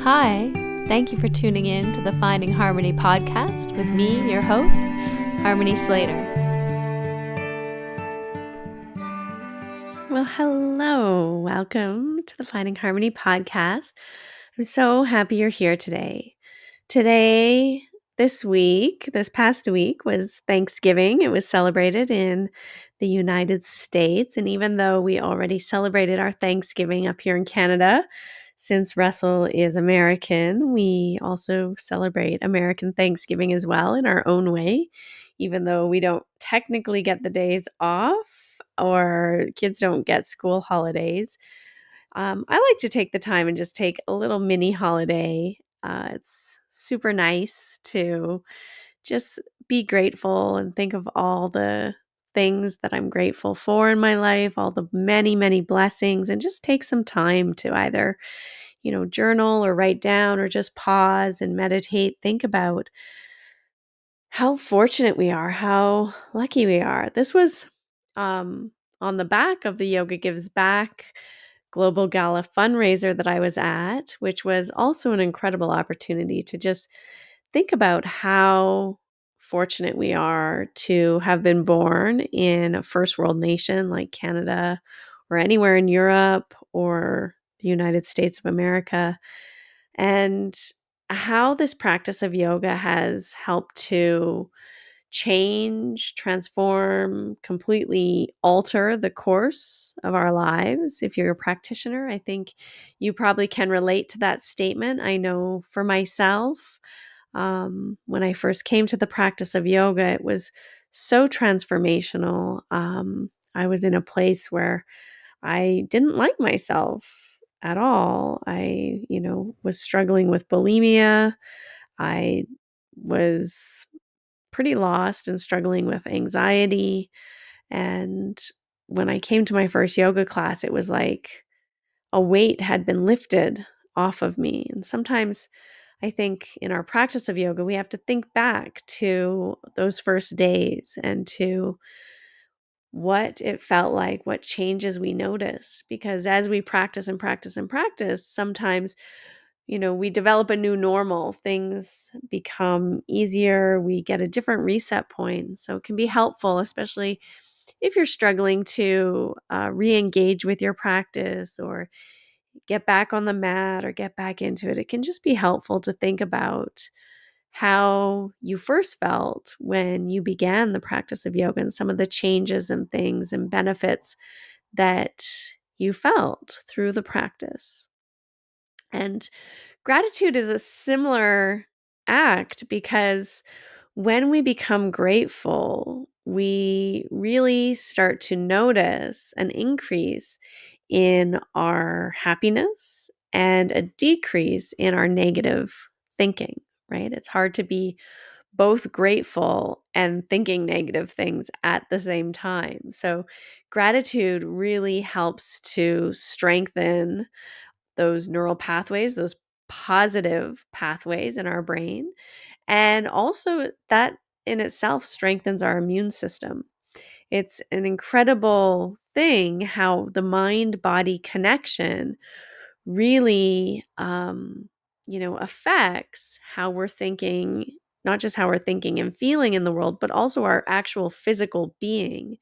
Hi, thank you for tuning in to the Finding Harmony podcast with me, your host, Harmony Slater. Well, hello. Welcome to the Finding Harmony podcast. I'm so happy you're here today. This past week was Thanksgiving. It was celebrated in the United States. And even though we already celebrated our Thanksgiving up here in Canada, since Russell is American, we also celebrate American Thanksgiving as well in our own way, even though we don't technically get the days off or kids don't get school holidays. I like to take the time and just take a little mini holiday. It's super nice to just be grateful and think of all the things that I'm grateful for in my life, all the many, many blessings, and just take some time to either, journal or write down or just pause and meditate. Think about how fortunate we are, how lucky we are. This was um, on the back of the Yoga Gives Back Global Gala fundraiser that I was at, which was also an incredible opportunity to just think about how fortunate we are to have been born in a first world nation like Canada or anywhere in Europe or the United States of America, and how this practice of yoga has helped to change, transform, completely alter the course of our lives. If you're a practitioner, I think you probably can relate to that statement. I know for myself, when I first came to the practice of yoga, it was so transformational. I was in a place where I didn't like myself at all. I was struggling with bulimia. I was pretty lost and struggling with anxiety. And when I came to my first yoga class, it was like a weight had been lifted off of me. And sometimes I think in our practice of yoga, we have to think back to those first days and to what it felt like, what changes we noticed. Because as we practice and practice and practice, sometimes we develop a new normal. Things become easier. We get a different reset point. So it can be helpful, especially if you're struggling to re engage with your practice or get back on the mat or get back into it. It can just be helpful to think about how you first felt when you began the practice of yoga and some of the changes and things and benefits that you felt through the practice. And gratitude is a similar act because when we become grateful, we really start to notice an increase in our happiness and a decrease in our negative thinking, right? It's hard to be both grateful and thinking negative things at the same time. So, gratitude really helps to strengthen those neural pathways, those positive pathways in our brain. And also, that in itself strengthens our immune system. It's an incredible thing how the mind body connection really, affects how we're thinking, not just how we're thinking and feeling in the world, but also our actual physical being.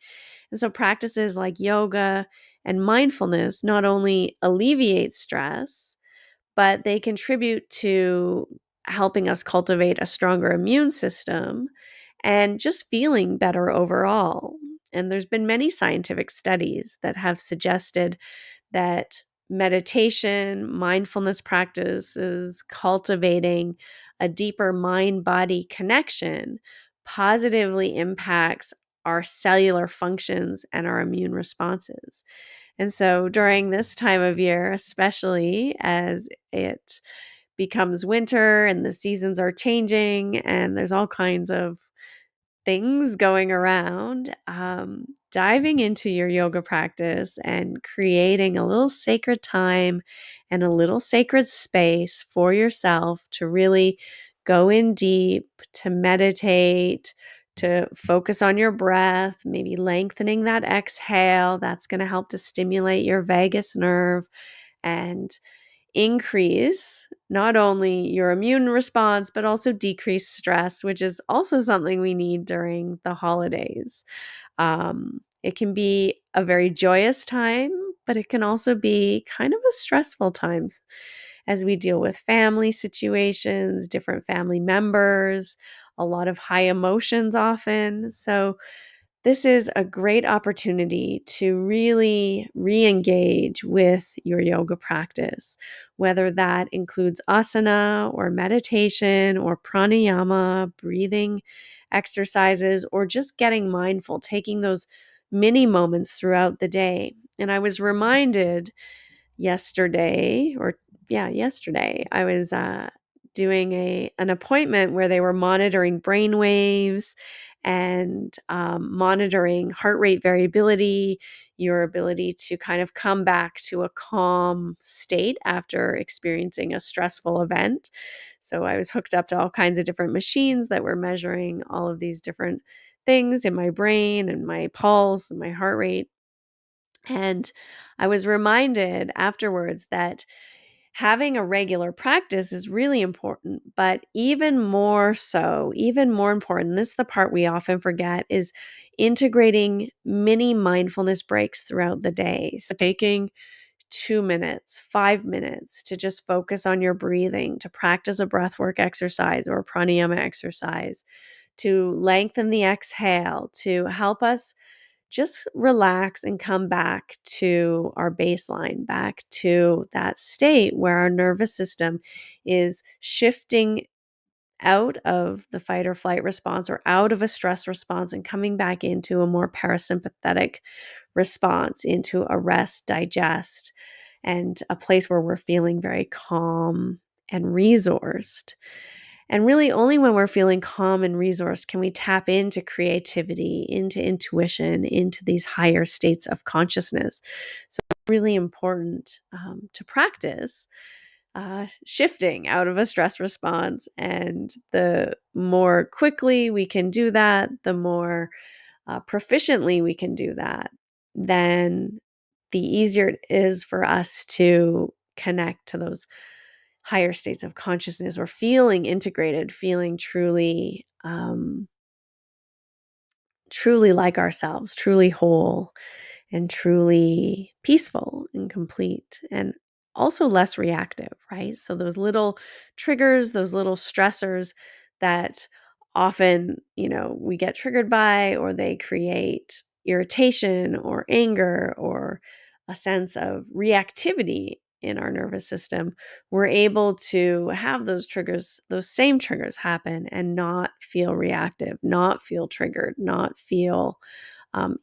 And so practices like yoga and mindfulness not only alleviate stress, but they contribute to helping us cultivate a stronger immune system and just feeling better overall. And there's been many scientific studies that have suggested that meditation, mindfulness practices, cultivating a deeper mind body connection positively impacts our cellular functions and our immune responses. And so during this time of year, especially as it becomes winter and the seasons are changing and there's all kinds of things going around, diving into your yoga practice and creating a little sacred time and a little sacred space for yourself to really go in deep, to meditate, to focus on your breath, maybe lengthening that exhale. That's going to help to stimulate your vagus nerve and increase not only your immune response, but also decrease stress, which is also something we need during the holidays. It can be a very joyous time, but it can also be kind of a stressful time as we deal with family situations, different family members, a lot of high emotions often. So, this is a great opportunity to really re engage with your yoga practice, whether that includes asana or meditation or pranayama, breathing exercises, or just getting mindful, taking those mini moments throughout the day. And I was reminded yesterday, or yeah, yesterday, I was doing an appointment where they were monitoring brain waves and monitoring heart rate variability, your ability to kind of come back to a calm state after experiencing a stressful event. So I was hooked up to all kinds of different machines that were measuring all of these different things in my brain and my pulse and my heart rate. And I was reminded afterwards that having a regular practice is really important, but even more so, even more important, this is the part we often forget, is integrating mini mindfulness breaks throughout the day. So taking 2 minutes, 5 minutes to just focus on your breathing, to practice a breathwork exercise or a pranayama exercise, to lengthen the exhale, to help us just relax and come back to our baseline, back to that state where our nervous system is shifting out of the fight or flight response or out of a stress response and coming back into a more parasympathetic response, into a rest, digest, and a place where we're feeling very calm and resourced. And really, only when we're feeling calm and resourced can we tap into creativity, into intuition, into these higher states of consciousness. So, it's really important to practice shifting out of a stress response. And the more quickly we can do that, the more proficiently we can do that, then the easier it is for us to connect to those higher states of consciousness or feeling integrated, feeling truly like ourselves, truly whole and truly peaceful and complete, and also less reactive, right? So those little triggers, those little stressors that often, we get triggered by, or they create irritation or anger or a sense of reactivity in our nervous system, we're able to have those triggers, those same triggers happen and not feel reactive, not feel triggered, not feel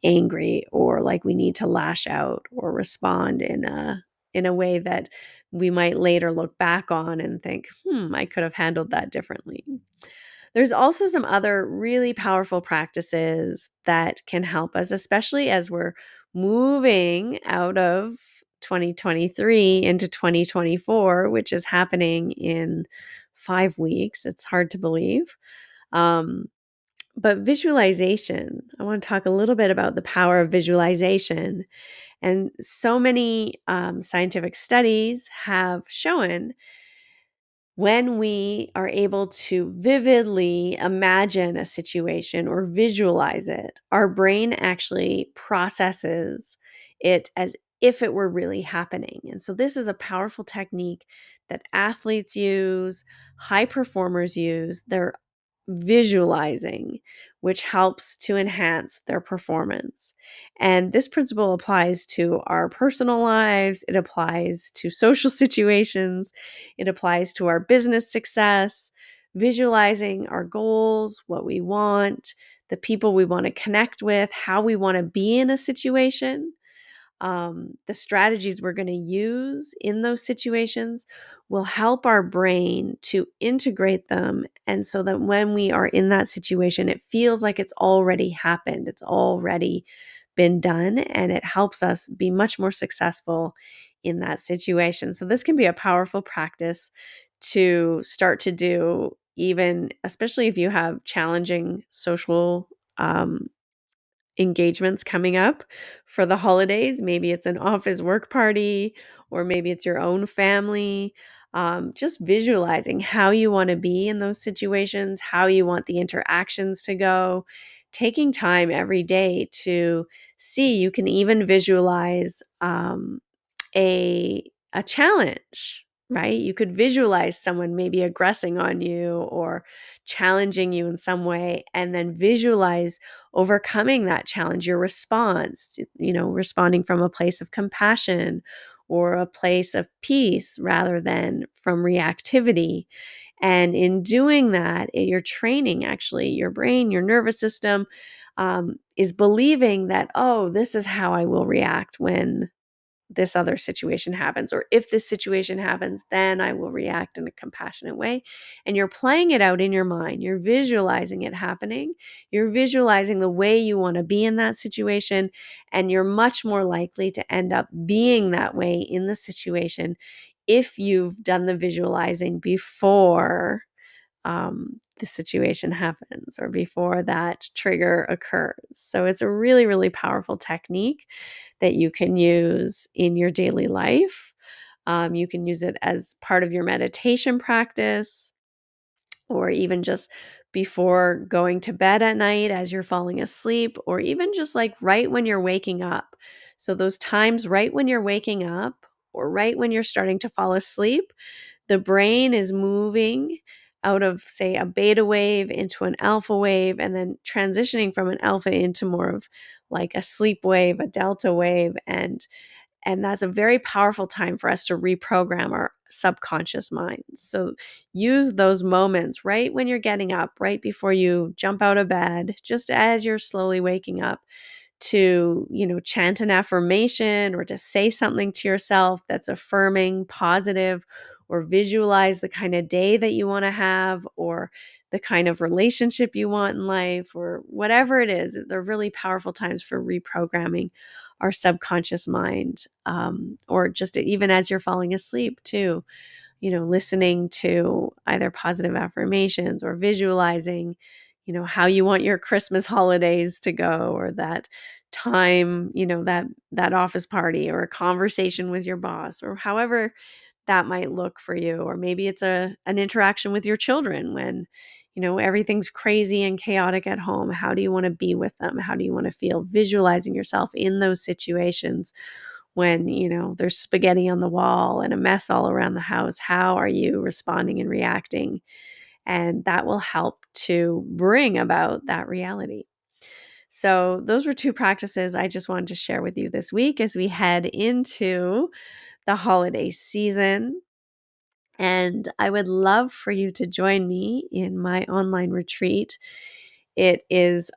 angry or like we need to lash out or respond in a way that we might later look back on and think, I could have handled that differently. There's also some other really powerful practices that can help us, especially as we're moving out of 2023 into 2024, which is happening in 5 weeks. It's hard to believe. Um, but visualization, I want to talk a little bit about the power of visualization. And so many scientific studies have shown when we are able to vividly imagine a situation or visualize it, our brain actually processes it as if it were really happening. And so, this is a powerful technique that athletes use, high performers use. They're visualizing, which helps to enhance their performance. And this principle applies to our personal lives, it applies to social situations, it applies to our business success, visualizing our goals, what we want, the people we want to connect with, how we want to be in a situation, the strategies we're going to use in those situations will help our brain to integrate them. And so that when we are in that situation, it feels like it's already happened, it's already been done, and it helps us be much more successful in that situation. So, this can be a powerful practice to start to do, even especially if you have challenging social engagements coming up for the holidays. Maybe it's an office work party, or maybe it's your own family. Just visualizing how you want to be in those situations, how you want the interactions to go, taking time every day to see. You can even visualize a challenge, right? You could visualize someone maybe aggressing on you or challenging you in some way, and then visualize overcoming that challenge, your response, responding from a place of compassion or a place of peace rather than from reactivity. And in doing that, you're training actually your brain, your nervous system is believing that, oh, this is how I will react when this other situation happens, or if this situation happens, then I will react in a compassionate way. And you're playing it out in your mind, you're visualizing it happening, you're visualizing the way you want to be in that situation, and you're much more likely to end up being that way in the situation if you've done the visualizing before the situation happens or before that trigger occurs. So it's a really, really powerful technique that you can use in your daily life. You can use it as part of your meditation practice, or even just before going to bed at night as you're falling asleep, or even just like right when you're waking up. So, those times right when you're waking up or right when you're starting to fall asleep, the brain is moving out of, say, a beta wave into an alpha wave, and then transitioning from an alpha into more of like a sleep wave, a delta wave. And that's a very powerful time for us to reprogram our subconscious minds. So use those moments right when you're getting up, right before you jump out of bed, just as you're slowly waking up, to, chant an affirmation or to say something to yourself that's affirming, positive, or visualize the kind of day that you want to have, or the kind of relationship you want in life, or whatever it is. They're really powerful times for reprogramming our subconscious mind, or just even as you're falling asleep too, listening to either positive affirmations or visualizing, how you want your Christmas holidays to go, or that time, that office party, or a conversation with your boss, or however that might look for you. Or maybe it's an interaction with your children when, everything's crazy and chaotic at home. How do you want to be with them? How do you want to feel? Visualizing yourself in those situations when, there's spaghetti on the wall and a mess all around the house. How are you responding and reacting? And that will help to bring about that reality. So, those were two practices I just wanted to share with you this week as we head into the holiday season. And I would love for you to join me in my online retreat. It is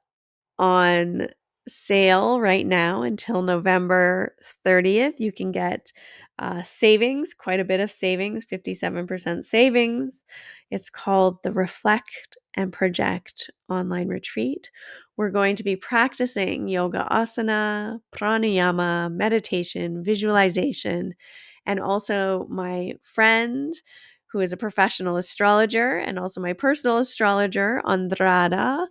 on sale right now until November 30th. You can get savings, quite a bit of savings, 57% savings. It's called the Reflect and Project Online Retreat. We're going to be practicing yoga asana, pranayama, meditation, visualization, and also my friend who is a professional astrologer and also my personal astrologer, Andrada,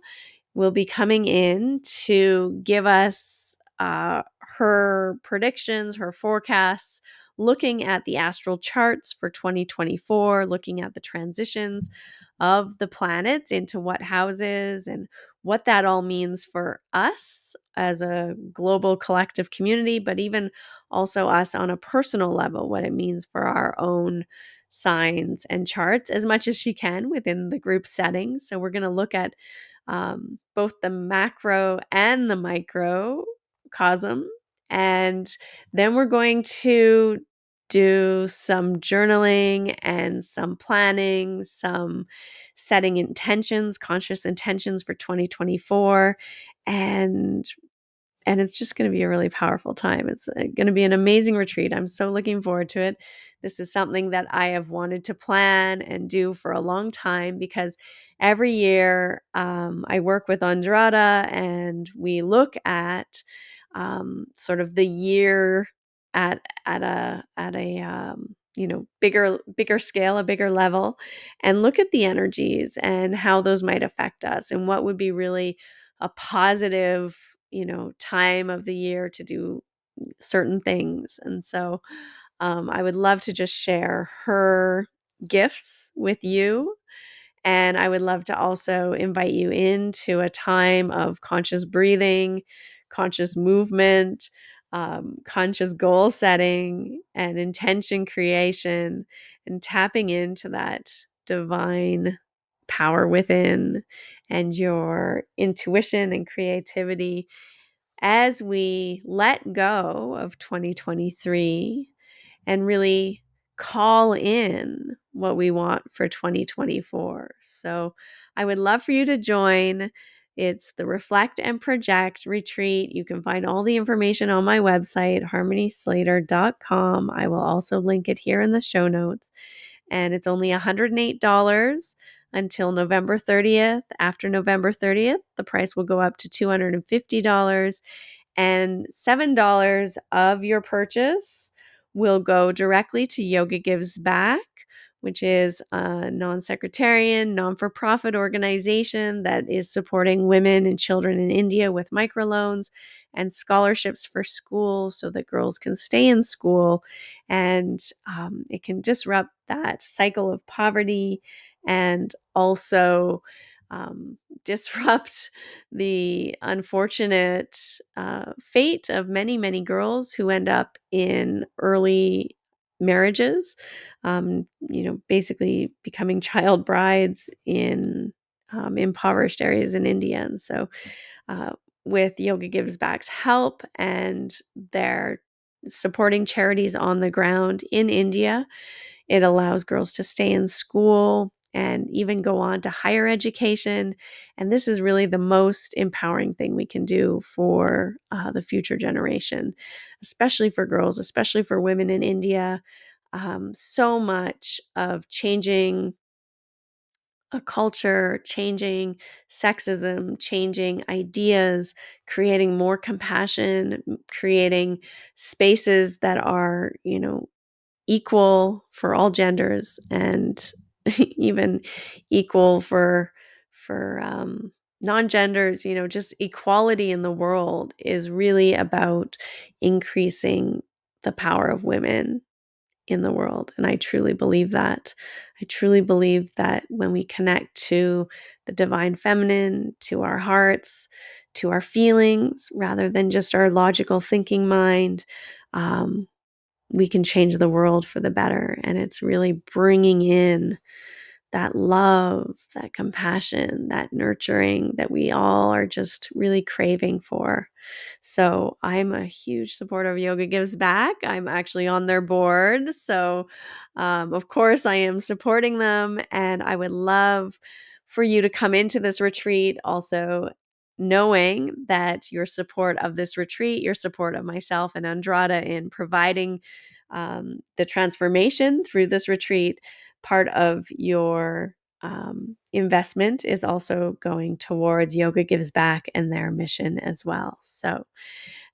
will be coming in to give us her predictions, her forecasts, looking at the astral charts for 2024, looking at the transitions of the planets into what houses and what that all means for us as a global collective community, but even also us on a personal level, what it means for our own signs and charts as much as she can within the group setting. So we're going to look at both the macro and the microcosm. And then we're going to do some journaling and some planning, some setting intentions, conscious intentions for 2024. And it's just going to be a really powerful time. It's going to be an amazing retreat. I'm so looking forward to it. This is something that I have wanted to plan and do for a long time, because every year I work with Andrada and we look at sort of the year at a bigger scale, a bigger level, and look at the energies and how those might affect us and what would be really a positive time of the year to do certain things. And so I would love to just share her gifts with you. And I would love to also invite you into a time of conscious breathing, conscious movement, conscious goal setting, and intention creation, and tapping into that divine power within and your intuition and creativity as we let go of 2023 and really call in what we want for 2024. So I would love for you to join. It's the Reflect and Project retreat. You can find all the information on my website, harmonyslater.com. I will also link it here in the show notes. And it's only $108 until November 30th. After November 30th, the price will go up to $250, and $7 of your purchase will go directly to Yoga Gives Back, which is a non-sectarian, non-for-profit organization that is supporting women and children in India with microloans and scholarships for schools so that girls can stay in school, and it can disrupt that cycle of poverty and also disrupt the unfortunate fate of many, many girls who end up in early marriages, basically becoming child brides in impoverished areas in India. And so, uh, with Yoga Gives Back's help and their supporting charities on the ground in India, it allows girls to stay in school and even go on to higher education. And this is really the most empowering thing we can do for the future generation, especially for girls, especially for women in India. So much of changing a culture, changing sexism, changing ideas, creating more compassion, creating spaces that are, equal for all genders, and even equal for non-genders, just equality in the world is really about increasing the power of women in the world. And I truly believe that. I truly believe that when we connect to the divine feminine, to our hearts, to our feelings, rather than just our logical thinking mind, um, we can change the world for the better. And it's really bringing in that love, that compassion, that nurturing that we all are just really craving for. So I'm a huge supporter of Yoga Gives Back. I'm actually on their board. So, of course, I am supporting them. And I would love for you to come into this retreat also knowing that your support of this retreat, your support of myself and Andrada in providing the transformation through this retreat, part of your investment is also going towards Yoga Gives Back and their mission as well. So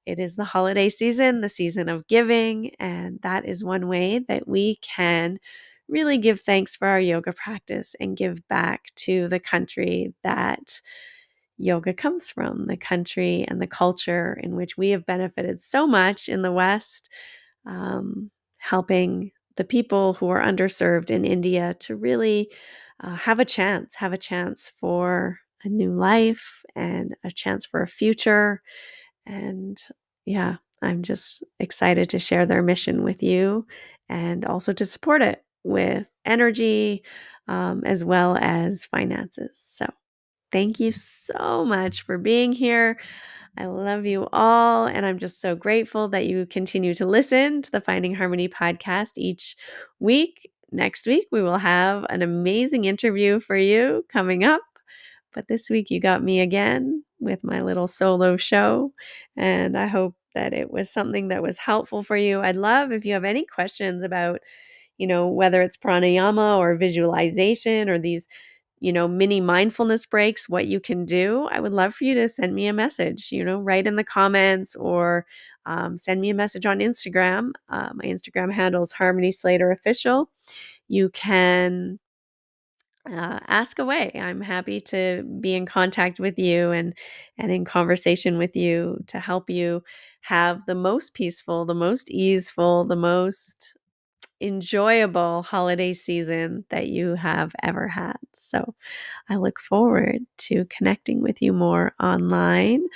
it is the holiday season, the season of giving, and that is one way that we can really give thanks for our yoga practice and give back to the country that yoga comes from, the country and the culture in which we have benefited so much in the West, helping the people who are underserved in India to really have a chance for a new life and a chance for a future. And yeah, I'm just excited to share their mission with you and also to support it with energy, as well as finances. So thank you so much for being here. I love you all. And I'm just so grateful that you continue to listen to the Finding Harmony podcast each week. Next week, we will have an amazing interview for you coming up. But this week, you got me again with my little solo show. And I hope that it was something that was helpful for you. I'd love if you have any questions about, whether it's pranayama or visualization or these mini mindfulness breaks, what you can do. I would love for you to send me a message, write in the comments or send me a message on Instagram. My Instagram handle is Harmony Slater Official. You can ask away. I'm happy to be in contact with you and in conversation with you to help you have the most peaceful, the most easeful, the most enjoyable holiday season that you have ever had. So I look forward to connecting with you more online,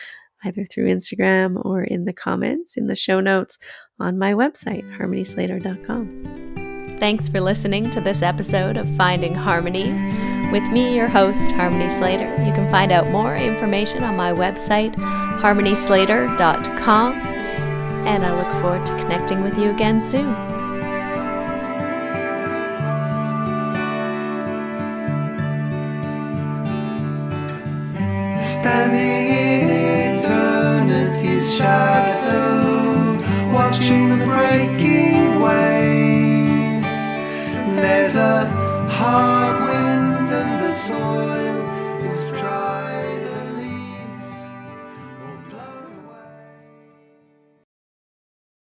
either through Instagram or in the comments in the show notes on my website, harmonyslater.com. Thanks for listening to this episode of Finding Harmony with me, your host, Harmony Slater. You can find out more information on my website, harmonyslater.com, and I look forward to connecting with you again soon. Standing in eternity's shadow, watching the breaking waves. There's a hard wind and the soil